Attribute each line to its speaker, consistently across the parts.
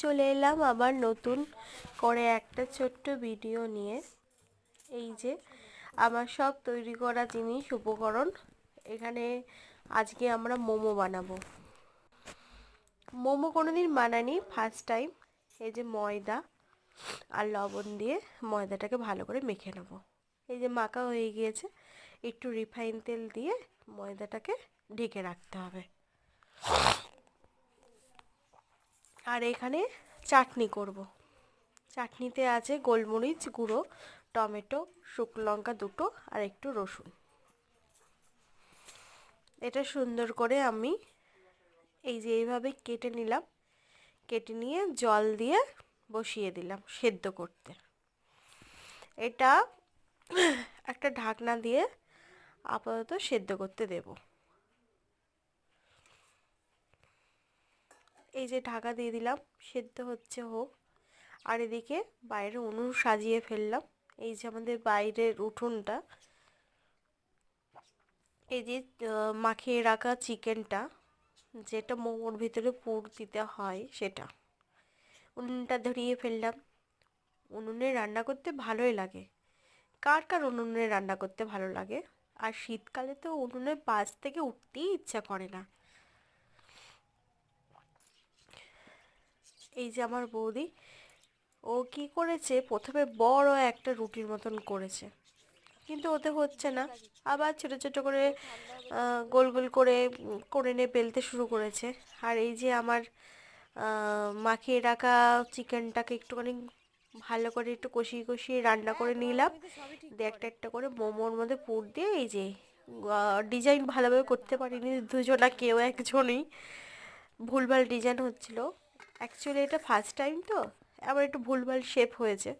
Speaker 1: চলে এলাম আবার নতুন করে একটা ছোট্ট ভিডিও নিয়ে। এই যে আমার সব তৈরি করা জিনিস উপকরণ, এখানে আজকে আমরা মোমো বানাবো। মোমো কোনোদিন বানানি, ফার্স্ট টাইম। এই যে ময়দা আর লবণ দিয়ে ময়দাটাকে ভালো করে মেখে নেব। এই যে মাখা হয়ে গিয়েছে, একটু রিফাইন তেল দিয়ে ময়দাটাকে ঢেকে রাখতে হবে। আর এখানে চাটনি করব। চাটনিতে আছে গোলমরিচ গুঁড়ো, টমেটো, শুকনো লঙ্কা দুটো আর একটু রসুন। এটা সুন্দর করে আমি এই যে এইভাবে কেটে নিলাম, কেটে নিয়ে জল দিয়ে বসিয়ে দিলাম সেদ্ধ করতে। এটা একটা ঢাকনা দিয়ে আপাতত সেদ্ধ করতে দেব। এই যে ঢাকা দিয়ে দিলাম, সেদ্ধ হচ্ছে হোক। আর এদিকে বাইরে উনুন সাজিয়ে ফেললাম। এই যে আমাদের বাইরের উঠোনটা, এই যে মাখিয়ে রাখা চিকেনটা, যেটা মোমোর ভিতরে পুর দিতে হয়, সেটা উনুনটা ধরিয়ে ফেললাম। উনুনে রান্না করতে ভালোই লাগে। কার কার উনুনে রান্না করতে ভালো লাগে? আর শীতকালে তো উনুনের পাশ থেকে উঠতেই ইচ্ছা করে না। এই যে আমার বৌদি, ও কি করেছে, প্রথমে বড় একটা রুটির মতন করেছে, কিন্তু ওতে হচ্ছে না। আবার ছোট ছোট করে গোল গোল করে করে নিয়ে বেলতে শুরু করেছে। আর এই যে আমার মাখিয়ে রাখা চিকেনটাকে একটুখানি ভালো করে একটু কষিয়ে কষিয়ে রান্না করে নিলাম। দিয়ে একটা একটা করে মোমোর মধ্যে পুর দিয়ে, এই যে ডিজাইন ভালোভাবে করতে পারিনি, দুজনা কেউ একজনই ভুলভাল ডিজাইন হচ্ছিল। অ্যাকচুয়ালি এটা ফার্স্ট টাইম তো, আবার একটু ভুলভাল শেপ হয়েছে।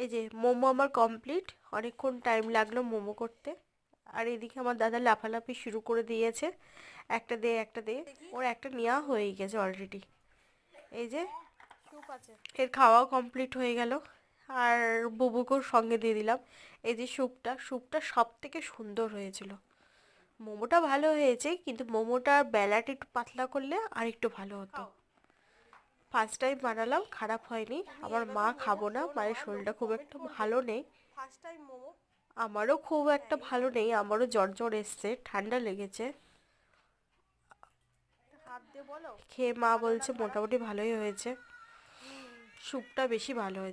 Speaker 1: এই যে মোমো আমার কমপ্লিট, অনেকক্ষণ টাইম লাগলো মোমো করতে। আর এদিকে আমার দাদা লাফালাফি শুরু করে দিয়েছে, একটা দে একটা দে। ওর একটা নেওয়া হয়ে গেছে অলরেডি। এই যে এর খাওয়াও কমপ্লিট হয়ে গেল। আর বুবুকেও সঙ্গে দিয়ে দিলাম। এই যে স্যুপটা, স্যুপটা সব থেকে সুন্দর হয়েছিল। মোমোটা ভালো হয়েছে, কিন্তু মোমোটার বেলাটা একটু পাতলা করলে আর একটু ভালো হতো। ফার্স্ট টাইম বানালাম, খারাপ হয়নি। আমার মা খাবো না, মায়ের শরীরটা খুব একটা ভালো নেই। ফার্স্ট টাইম মোমো, আমারও খুব একটা ভালো নেই, আমারও জ্বর জ্বর এসছে, ঠান্ডা লেগেছে। খেয়ে মা বলছে মোটামুটি ভালোই হয়েছে, স্যুপটা বেশি ভালো হয়েছে।